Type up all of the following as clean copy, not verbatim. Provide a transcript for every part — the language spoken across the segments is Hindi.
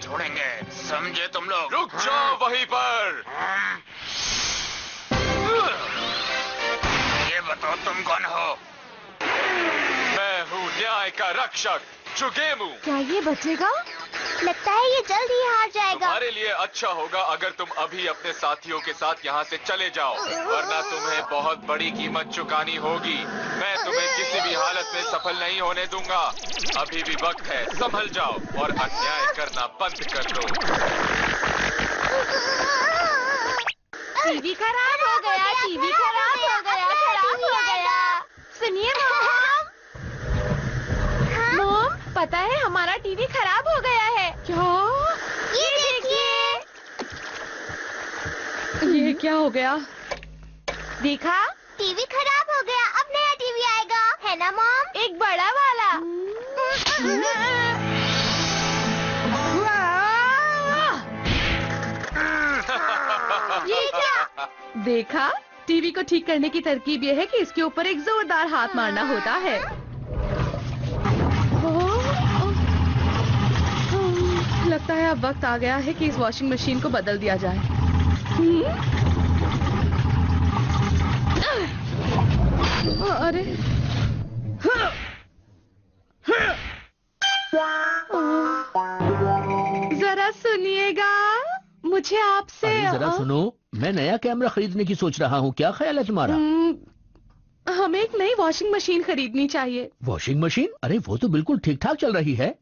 छोड़ेंगे, समझे तुम लोग? रुक जाओ वहीं पर। ये बताओ तुम कौन हो? मैं हूँ न्याय का रक्षक जुगेमू। क्या ये बचेगा? लगता है ये जल्द ही हार जाएगा। तुम्हारे लिए अच्छा होगा अगर तुम अभी अपने साथियों के साथ यहाँ से चले जाओ, वरना तुम्हें बहुत बड़ी कीमत चुकानी होगी। मैं तुम्हें किसी भी हालत में सफल नहीं होने दूंगा। अभी भी वक्त है, संभल जाओ और अन्याय करना बंद कर दो। टीवी खराब हो गया, टीवी खराब हो गया, खराब हो गया। सुनिए मॉम, मॉम, पता है हमारा टीवी खराब हो गया है। क्या? ये देखिए। ये क्या हो गया? देखा? टीवी खराब हो गया, अब नया टीवी आएगा, है ना मॉम? एक बड़ा वाला। ये क्या? देखा? टीवी को ठीक करने की तरकीब ये है कि इसके ऊपर एक जोरदार हाथ मारना होता है। लगता है अब वक्त आ गया है कि इस वॉशिंग मशीन को बदल दिया जाए। अरे जरा सुनिएगा, मुझे आपसे जरा सुनो, मैं नया कैमरा खरीदने की सोच रहा हूँ, क्या ख्याल है तुम्हारा? हमें एक नई वॉशिंग मशीन खरीदनी चाहिए। Washing machine? अरे वो तो बिल्कुल ठीक ठाक चल रही है।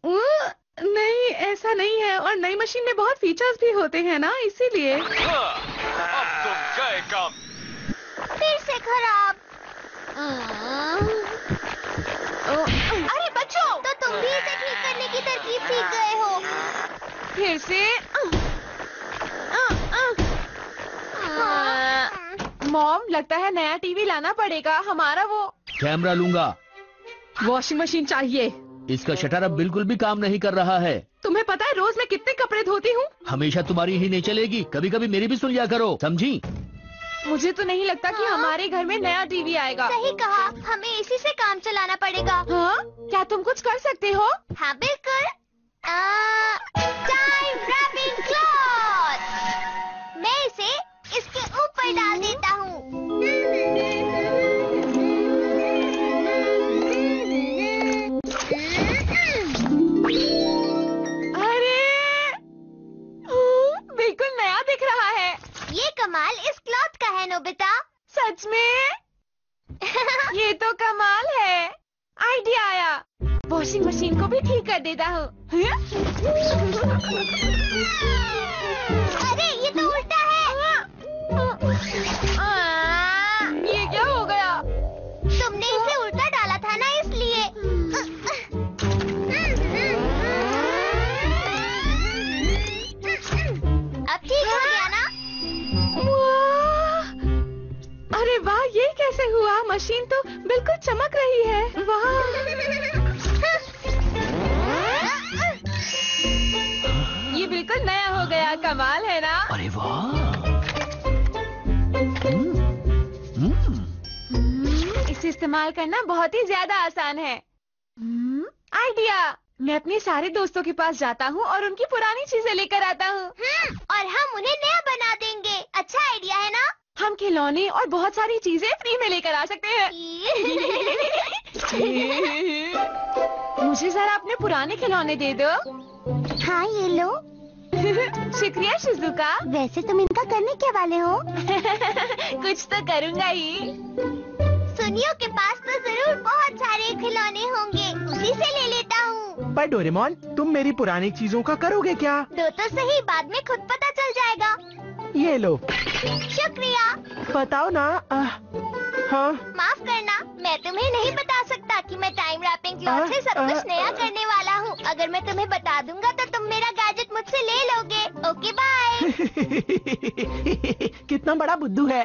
नहीं, ऐसा नहीं है, और नई मशीन में बहुत फीचर्स भी होते हैं ना, इसीलिए। अब तुम गए काम। फिर से खराब। अरे बच्चों, तो तुम भी इसे ठीक करने की तरकीब सीख गए हो। फिर से मॉम, लगता है नया टीवी लाना पड़ेगा। हमारा वो कैमरा लूंगा। वॉशिंग मशीन चाहिए। इसका शटर अब बिल्कुल भी काम नहीं कर रहा है। तुम्हें पता है रोज मैं कितने कपड़े धोती हूँ? हमेशा तुम्हारी ही नहीं चलेगी, कभी कभी मेरी भी सुन लिया करो, समझी? मुझे तो नहीं लगता कि हमारे घर में नया टीवी आएगा। सही कहा, हमें इसी से काम चलाना पड़ेगा। हाँ? क्या तुम कुछ कर सकते हो? हाँ बिल्कुल। Time wrapping cloth. मैं इसे इसके ऊपर डाल देता हूँ। अरे बिल्कुल नया दिख रहा है। ये कमाल इस क्लॉथ का है नोबिता। सच में? ये तो कमाल है। आइडिया आया, वॉशिंग मशीन को भी ठीक कर देता हूँ। अरे ये तो उल्टा है। ये क्या हो गया? तुमने इसे उल्टा डाला था ना, इसलिए। अब ठीक हो गया ना? अरे वाह, ये कैसे हुआ? मशीन तो बिल्कुल चमक रही है। वाह! ये बिल्कुल नया हो गया, कमाल है ना? अरे वाह! इसे इस्तेमाल करना बहुत ही ज्यादा आसान है। आइडिया! मैं अपने सारे दोस्तों के पास जाता हूँ और उनकी पुरानी चीजें लेकर आता हूँ। और हम उन्हें नया बना देंगे। अच्छा आइडिया है ना? हम खिलौने और बहुत सारी चीजें फ्री में लेकर आ सकते हैं। मुझे जरा अपने पुराने खिलौने दे दो। हाँ ये लो। शुक्रिया शिजुका। वैसे तुम इनका करने क्या वाले हो? कुछ तो करूँगा ही। सुनियो के पास तो जरूर बहुत सारे खिलौने होंगे, उसी से ले लेता हूँ। पर डोरेमोन, तुम मेरी पुरानी चीजों का करोगे क्या? दो तो सही, बाद में खुद पता चल जाएगा। ये लो। शुक्रिया। बताओ ना। हाँ? माफ करना, मैं तुम्हें नहीं बता सकता कि मैं टाइम रैपिंग क्लॉथ से सब कुछ नया करने वाला हूँ। अगर मैं तुम्हें बता दूंगा तो तुम मेरा गैजेट मुझसे ले लोगे। Okay bye. कितना बड़ा बुद्धू है।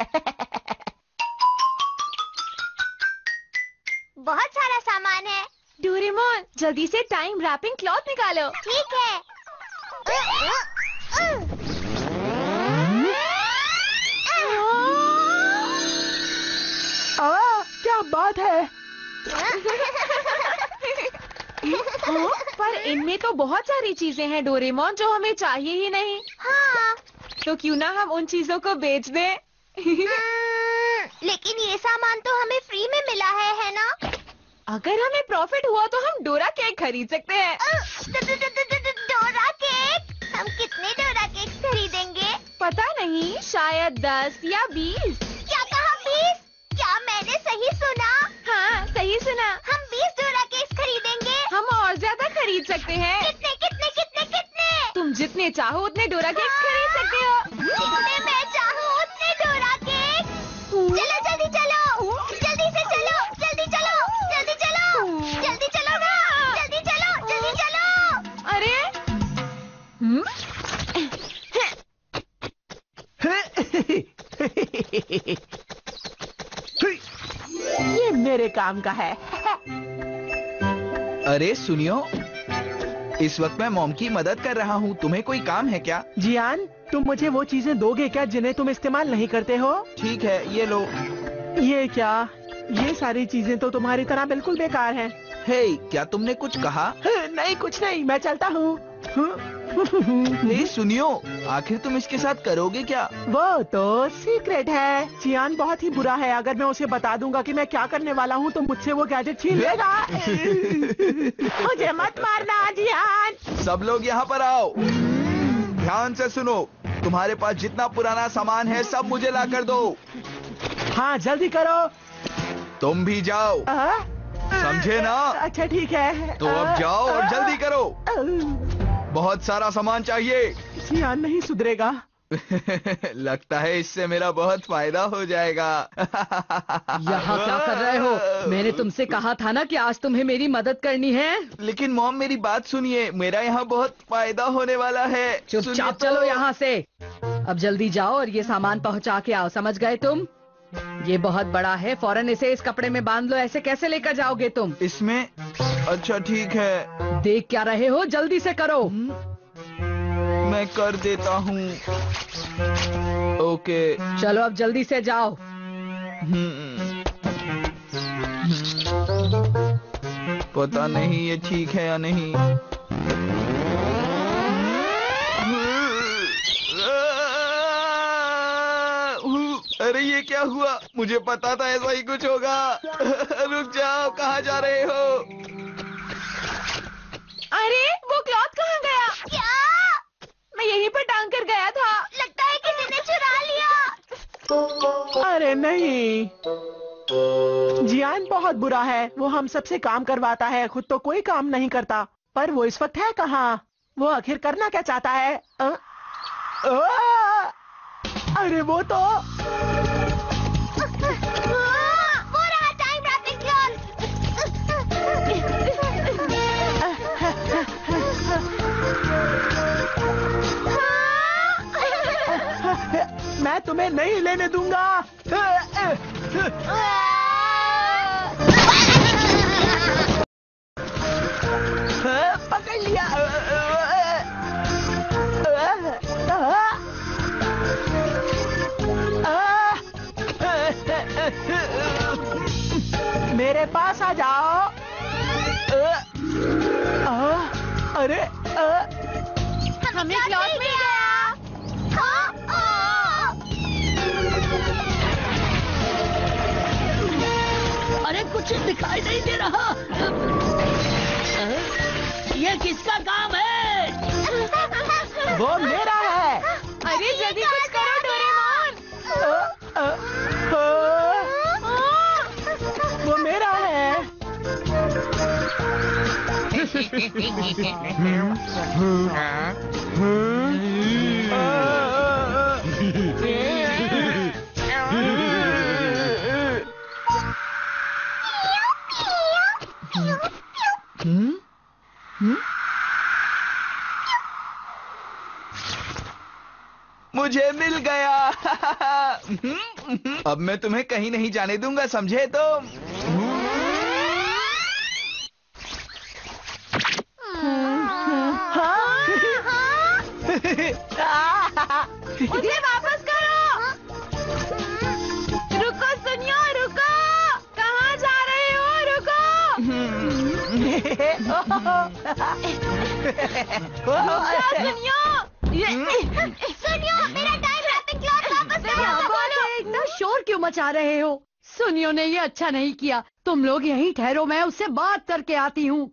बहुत सारा सामान है। डोरेमोन, जल्दी से टाइम रैपिंग क्लॉथ निकालो। ठीक है। क्या बात है? पर इनमें तो बहुत सारी चीजें हैं डोरेमोन जो हमें चाहिए ही नहीं। हाँ। तो क्यों ना हम उन चीजों को बेच दें? लेकिन ये सामान तो हमें फ्री में मिला है ना? अगर हमें प्रॉफिट हुआ तो हम डोरा केक खरीद सकते हैं। Dora cake? हम कितने डोरा केक खरीदेंगे? पता नहीं, शायद 10 या 20। क्या कहा 20? क्या मैंने सही सुना? हाँ, सही सुना। हम 20 डोरा केक खरीदेंगे। हम और ज्यादा खरीद सकते हैं। कितने कितने कितने कितने? तुम जितने चाहो उतने डोरा केक खरीद सकते हो। जितने मैं चाहूँ उतने डोरा केक। चलो जल्दी चलो, जल्दी से चलो, जल्दी चलो, जल्दी चलो, जल्दी चलो ना, जल्दी चलो, जल्दी चलो। अरे ये मेरे काम का है। अरे सुनियो, इस वक्त मैं मॉम की मदद कर रहा हूँ। तुम्हें कोई काम है क्या? जियान, तुम मुझे वो चीजें दोगे क्या जिन्हें तुम इस्तेमाल नहीं करते हो? ठीक है, ये लो। ये क्या? ये सारी चीजें तो तुम्हारी तरह बिल्कुल बेकार हैं। हे, क्या तुमने कुछ कहा? नहीं, कुछ नहीं, मैं चलता हूँ। हे सुनियो, आखिर तुम इसके साथ करोगे क्या? वो तो सीक्रेट है। जियान बहुत ही बुरा है। अगर मैं उसे बता दूंगा कि मैं क्या करने वाला हूँ तो मुझसे वो गैजेट छीन लेगा। मुझे मत मारना जियान। सब लोग यहाँ पर आओ। ध्यान से सुनो, तुम्हारे पास जितना पुराना सामान है सब मुझे ला कर दो। हाँ, जल्दी करो। तुम भी जाओ, समझे ना? अच्छा ठीक है। तो अब जाओ और जल्दी करो। बहुत सारा सामान चाहिए। जियान नहीं सुधरेगा। लगता है इससे मेरा बहुत फायदा हो जाएगा। यहाँ क्या कर रहे हो? मैंने तुमसे कहा था ना कि आज तुम्हें मेरी मदद करनी है। लेकिन मॉम, मेरी बात सुनिए, मेरा यहाँ बहुत फायदा होने वाला है। चुपचाप चलो यहाँ से। अब जल्दी जाओ और ये सामान पहुँचा के आओ, समझ गए तुम? ये बहुत बड़ा है, फौरन इसे इस कपड़े में बांध लो। ऐसे कैसे लेकर जाओगे तुम? इसमें? अच्छा ठीक है। देख क्या रहे हो, जल्दी से करो। मैं कर देता हूँ। ओके। चलो अब जल्दी से जाओ। पता नहीं ये ठीक है या नहीं। अरे ये क्या हुआ? मुझे पता था ऐसा ही कुछ होगा। रुक जाओ, कहाँ जा रहे हो? अरे वो क्लॉथ कहाँ गया? क्या? मैं यहीं पर टांग कर गया था। लगता है किसी ने चुरा लिया। अरे नहीं, जियान बहुत बुरा है। वो हम सबसे काम करवाता है, खुद तो कोई काम नहीं करता। पर वो इस वक्त है कहाँ? वो आखिर करना क्या चाहता है? अरे वो तो वो रहा टाइम रैपिंग मैं तुम्हें नहीं लेने दूंगा। पकड़ लिया। मेरे पास आ जाओ। अरे हमें क्लॉथ मिल गया। अरे कुछ दिखाई नहीं दे रहा। ये किसका काम है? वो मेरा है। अरे जल्दी कुछ करो डोरेमोन। वो मेरा है। मुझे मिल गया। अब मैं तुम्हें कहीं नहीं जाने दूंगा, समझे तुम? उसे वापस करो। रुको सुनियो, रुको। कहाँ जा रहे हो? रुको। सुनियो, मेरा टाइम रैपिंग क्लॉथ वापस करो। इतना शोर क्यों मचा रहे हो? सुनियो ने ये अच्छा नहीं किया। तुम लोग यहीं ठहरो, मैं उससे बात करके आती हूँ।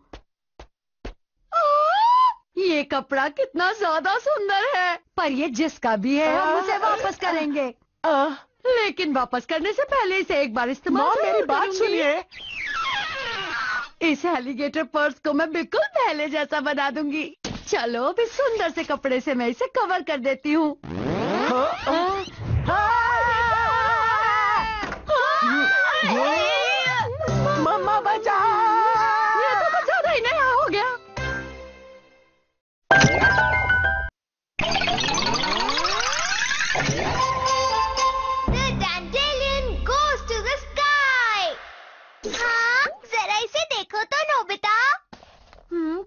ये कपड़ा कितना ज्यादा सुंदर है, पर ये जिसका भी है हम उसे वापस करेंगे। लेकिन वापस करने से पहले इसे एक बार इस्तेमाल मेरी जरूर बात करूंगी। सुनिए। इस एलिगेटर पर्स को मैं बिल्कुल पहले जैसा बना दूंगी। चलो अब इस सुंदर से कपड़े से मैं इसे कवर कर देती हूँ। मम्मा बचाओ। ये तो कुछ ज्यादा ही नया हो गया। The dandelion goes to the sky. हाँ, जरा इसे देखो तो नोबिता।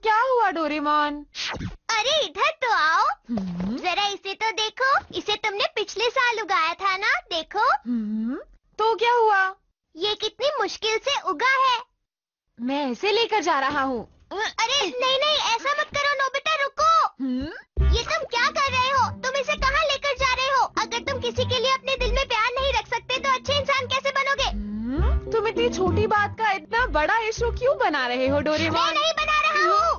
क्या हुआ डोरेमोन? अरे इधर तो आओ। जरा इसे तो देखो। इसे तुमने पिछले साल उगाया था ना? देखो। तो क्या हुआ? ये कितनी मुश्किल से उगा है। मैं इसे लेकर जा रहा हूँ। अरे नहीं नहीं, ऐसा मत करो नोबिता, रुको। ये तुम क्या कर रहे हो? तुम इसे कहाँ लेकर जा रहे हो? अगर तुम किसी के लिए अपने दिल में प्यार नहीं रख सकते तो अच्छे इंसान कैसे बनोगे? तुम इतनी छोटी बात का इतना बड़ा इशू क्यों बना रहे हो मैं डोरेमोन? नहीं बना रहा हूँ।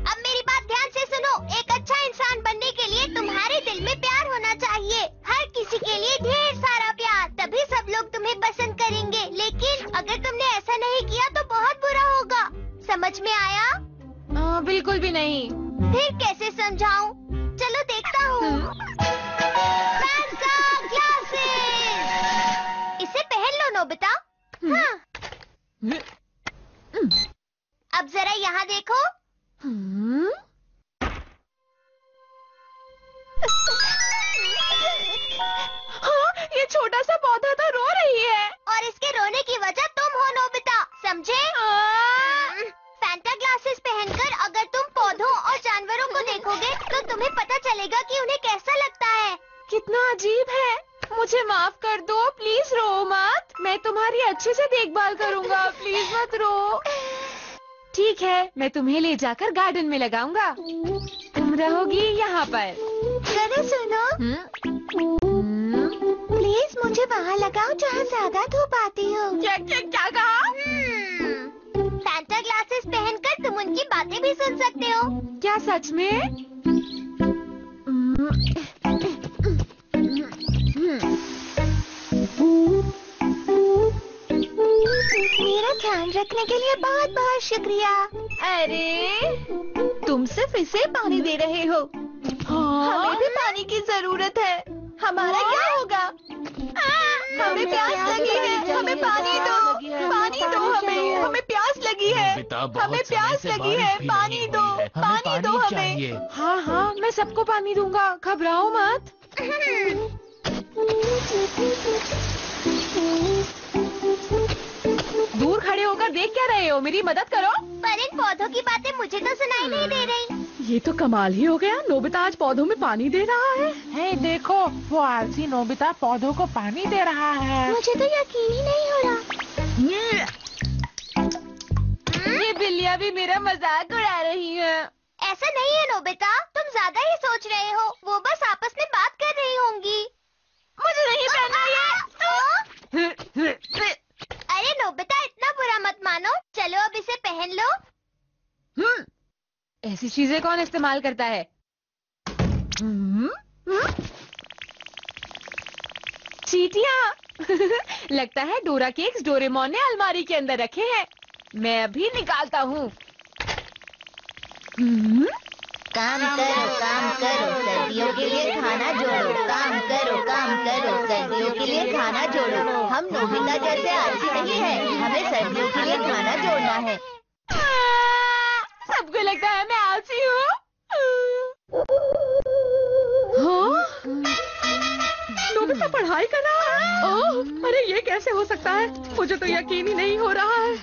अब मेरी बात ध्यान से सुनो। एक अच्छा इंसान बनने के लिए तुम्हारे दिल में प्यार होना चाहिए। हर किसी के लिए ढेर सारा प्यार, तभी सब लोग तुम्हें पसंद करेंगे। लेकिन अगर तुमने ऐसा नहीं किया तो बहुत बुरा होगा। समझ में आया? बिल्कुल भी नहीं। फिर कैसे समझाऊं? चलो देखता हूँ। Santa glasses! इसे पहन लो नोबिता। हाँ। अब जरा यहाँ देखो। हाँ, ये छोटा सा पौधा तो रो रही है। और इसके रोने की वजह तुम हो नोबिता, समझे? सैंटा ग्लासेस पहनकर अगर तुम पौधों और जानवरों को देखोगे तो तुम्हें पता चलेगा कि उन्हें कैसा लगता है। कितना अजीब है। मुझे माफ कर दो, प्लीज रो मत। मैं तुम्हारी अच्छे से देखभाल करूँगा, प्लीज मत रो। ठीक है, मैं तुम्हें ले जाकर गार्डन में लगाऊंगा। तुम रहोगी यहाँ पर। जरा सुनो, प्लीज मुझे वहाँ लगाओ जहाँ ज्यादा धूप आती हो। क्या क्या क्या कहा? सैंटा ग्लासेस पहनकर तुम उनकी बातें भी सुन सकते हो। क्या सच में? मेरा ध्यान रखने के लिए बहुत बहुत शुक्रिया। अरे तुम सिर्फ इसे पानी दे रहे हो। हमें भी पानी की जरूरत है। हमारा क्या होगा? हमें प्यास लगी है, हमें पानी दो, पानी दो, हमें प्यास लगी है, हमें प्यास लगी है, पानी दो, पानी दो हमें। हाँ हाँ, मैं सबको पानी दूंगा, घबराओ मत। दूर खड़े होकर देख क्या रहे हो? मेरी मदद करो। पर इन पौधों की बातें मुझे तो सुनाई नहीं दे रही। ये तो कमाल ही हो गया। नोबिता आज पौधों में पानी दे रहा है। हे देखो, वो आलसी नोबिता पौधों को पानी दे रहा है। मुझे तो यकीन ही नहीं हो रहा। ये बिल्लियाँ भी मेरा मजाक उड़ा रही हैं। ऐसा नहीं है नोबिता, तुम ज्यादा ही सोच रहे हो। वो बस आपस में बात कर रही होंगी। मुझे नहीं पहनना ये। अरे नोबिता, इतना बुरा मत मानो। चलो अब इसे पहन लो। ऐसी चीजें कौन इस्तेमाल करता है? चींटियाँ। लगता है डोरा केक्स डोरेमोन ने अलमारी के अंदर रखे हैं। मैं अभी निकालता हूँ। काम करो, सर्दियों के लिए खाना जोड़ो। काम करो, सर्दियों के लिए खाना जोड़ो। हम नोबिता जैसे आलसी नहीं है, हमें सर्दियों के लिए खाना जोड़ना है। सबको लगता है मैं आलसी हूँ। नोबिता पढ़ाई कर रहा है। ओह, अरे ये कैसे हो सकता है? मुझे तो यकीन ही नहीं हो रहा है।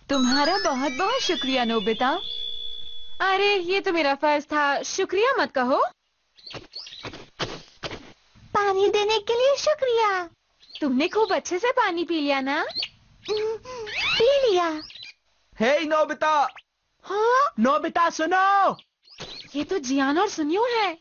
तुम्हारा बहुत बहुत शुक्रिया नोबिता। अरे ये तो मेरा फर्ज था, शुक्रिया मत कहो। पानी देने के लिए शुक्रिया। तुमने खूब अच्छे से पानी पी लिया ना? पी लिया। हे नोबिता। हाँ नोबिता सुनो। ये तो जियान और सुनियो है।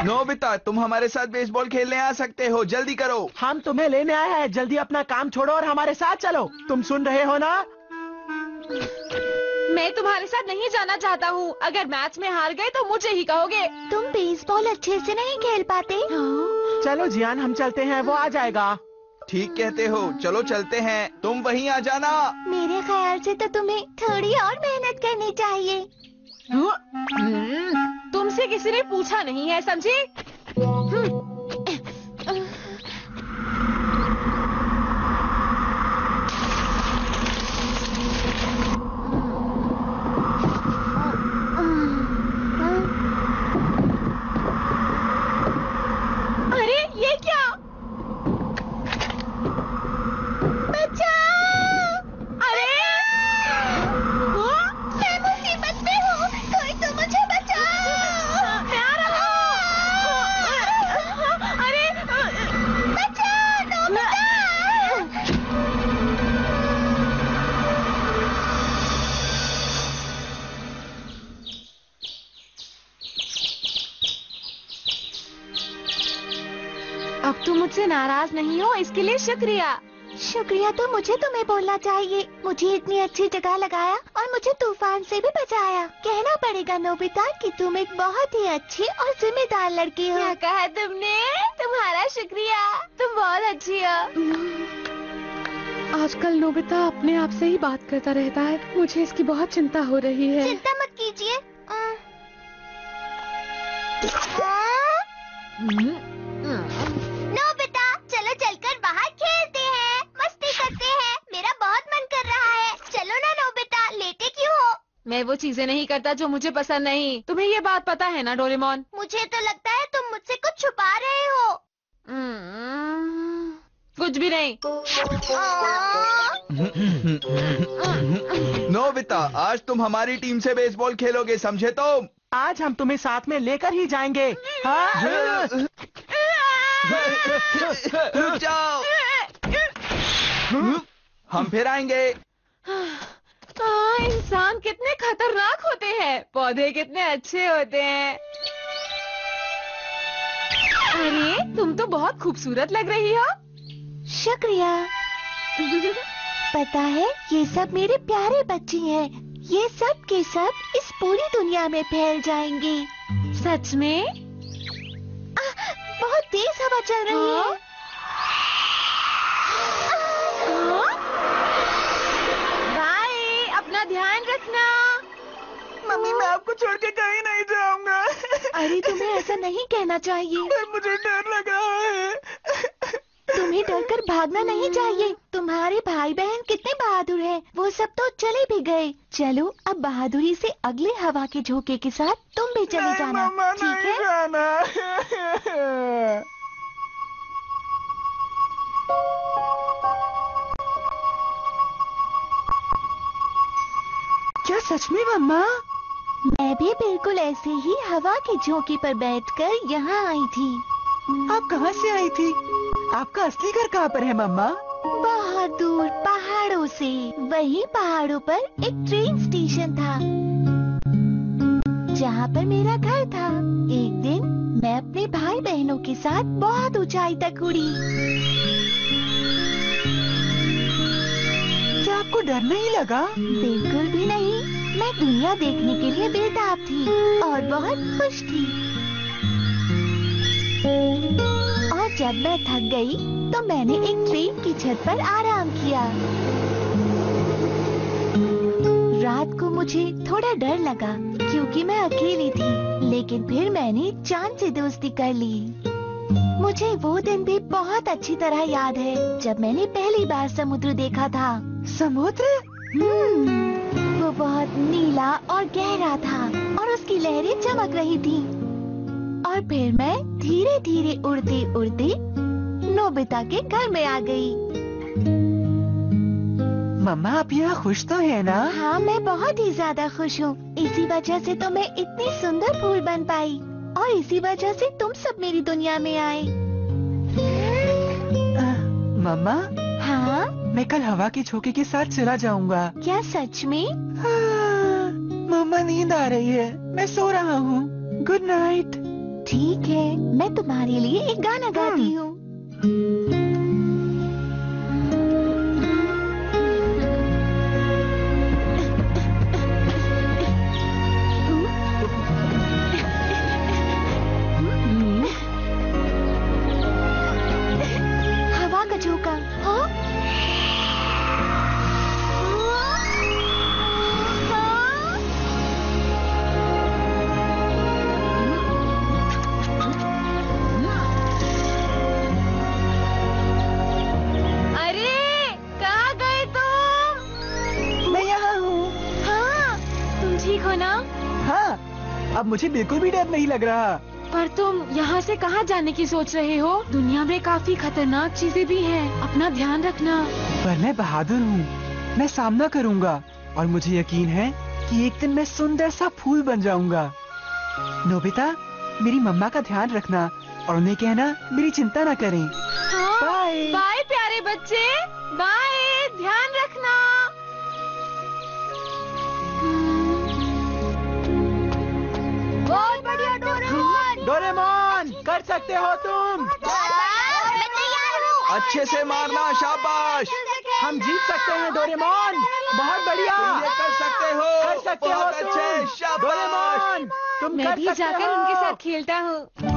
नोबिता तुम हमारे साथ बेसबॉल खेलने आ सकते हो, जल्दी करो। हम तुम्हें लेने आए हैं, जल्दी अपना काम छोड़ो और हमारे साथ चलो। तुम सुन रहे हो ना? मैं तुम्हारे साथ नहीं जाना चाहता हूँ। अगर मैच में हार गए तो मुझे ही कहोगे। तुम बेसबॉल अच्छे से नहीं खेल पाते। चलो जियान हम चलते हैं, वो आ जाएगा। ठीक कहते हो, चलो चलते हैं। तुम वहीं आ जाना। मेरे ख्याल से तो तुम्हें थोड़ी और मेहनत करनी चाहिए। तुमसे किसी ने पूछा नहीं है, समझी? अरे ये क्या? बचाओ! अरे मैं मुसीबत में हूँ, कोई तो मुझे बचाओ! मैं आ रहा हूँ। अरे बचाओ, नोबिता! अब तुम मुझसे नाराज नहीं हो, इसके लिए शुक्रिया। शुक्रिया तो मुझे तुम्हें बोलना चाहिए। मुझे इतनी अच्छी जगह लगाया और मुझे तूफान से भी बचाया। कहना पड़ेगा नोबिता कि तुम एक बहुत ही अच्छी और जिम्मेदार लड़की हो। क्या कहा तुमने? तुम्हारा शुक्रिया, तुम बहुत अच्छी हो। आजकल नोबिता अपने आप से ही बात करता रहता है, मुझे इसकी बहुत चिंता हो रही है। चिंता मत कीजिए। नोबिता चलो चलकर बाहर खेलते हैं, मस्ती करते हैं। मेरा बहुत मन कर रहा है। चलो ना नोबिता, लेटे क्यों हो? मैं वो चीजें नहीं करता जो मुझे पसंद नहीं। तुम्हें ये बात पता है ना डोरेमोन? मुझे तो लगता है तुम मुझसे कुछ छुपा रहे हो। कुछ भी नहीं। नोबिता आज तुम हमारी टीम से बेसबॉल खेलोगे, समझे तुम? आज हम तुम्हें साथ में लेकर ही जाएंगे। हाँ? रुक जाओ, हम फिर आएंगे। इंसान कितने खतरनाक होते हैं, पौधे कितने अच्छे होते हैं। अरे तुम तो बहुत खूबसूरत लग रही हो। शुक्रिया। पता है ये सब मेरे प्यारे बच्चे हैं। ये सब के सब इस पूरी दुनिया में फैल जाएंगे। सच में? बहुत तेज हवा चल रही है। बाय, अपना ध्यान रखना। मम्मी मैं आपको छोड़ के कहीं नहीं जाऊंगा। अरे तुम्हें ऐसा नहीं कहना चाहिए। मुझे डर लग रहा है। तुम्हें डरकर भागना नहीं चाहिए। तुम्हारे भाई बहन कितने बहादुर हैं। वो सब तो चले भी गए। चलो अब बहादुरी से अगले हवा के झोंके के साथ तुम भी चले जाना, ठीक है? क्या सच में मम्मा? मैं भी बिल्कुल ऐसे ही हवा के झोंके पर बैठकर यहाँ आई थी। आप कहाँ से आई थी? आपका असली घर कहाँ पर है मम्मा? बहुत दूर पहाड़ों से। वही पहाड़ों पर एक ट्रेन स्टेशन था जहाँ पर मेरा घर था। एक दिन मैं अपने भाई बहनों के साथ बहुत ऊंचाई तक उड़ी। क्या आपको डर नहीं लगा? बिल्कुल भी नहीं। मैं दुनिया देखने के लिए बेताब थी और बहुत खुश थी। और जब मैं थक गई तो मैंने एक ट्रेन की छत पर आराम किया। रात को मुझे थोड़ा डर लगा क्योंकि मैं अकेली थी, लेकिन फिर मैंने चांद से दोस्ती कर ली। मुझे वो दिन भी बहुत अच्छी तरह याद है जब मैंने पहली बार समुद्र देखा था। समुद्र? वो बहुत नीला और गहरा था और उसकी लहरें चमक रही थी। और फिर मैं धीरे धीरे उड़ते उड़ते नोबिता के घर में आ गई। मम्मा आप यहाँ खुश तो है ना? हाँ मैं बहुत ही ज्यादा खुश हूँ। इसी वजह से तो मैं इतनी सुंदर फूल बन पाई। और इसी वजह से तुम सब मेरी दुनिया में आए। मम्मा, हाँ? मैं कल हवा के झोंके के साथ चला जाऊंगा। क्या सच में? मम्मा नींद आ रही है, मैं सो रहा हूँ। Good night. ठीक है, मैं तुम्हारे लिए एक गाना गाती हूँ। हवा का झोंका। हाँ? अब मुझे बिल्कुल भी डर नहीं लग रहा। पर तुम यहाँ से कहाँ जाने की सोच रहे हो? दुनिया में काफी खतरनाक चीजें भी हैं। अपना ध्यान रखना। पर मैं बहादुर हूँ, मैं सामना करूँगा और मुझे यकीन है कि एक दिन मैं सुंदर सा फूल बन जाऊंगा। नोबिता, मेरी मम्मा का ध्यान रखना और उन्हें कहना मेरी चिंता न करें। बाय। बाय प्यारे बच्चे, बाय, ध्यान रखना। बहुत बढ़िया डोरेमोन। डोरेमोन, कर सकते हो तुम। मैं तैयार हूँ। अच्छे से मारना, शाबाश। हम जीत सकते हैं डोरेमोन। बहुत बढ़िया। तुम ये कर सकते हो। कर सकते हो बहुत तुम। अच्छे, शाबाश। डोरेमोन, तुम मैं कर भी सकते जाकर हो। उनके साथ खेलता हूँ।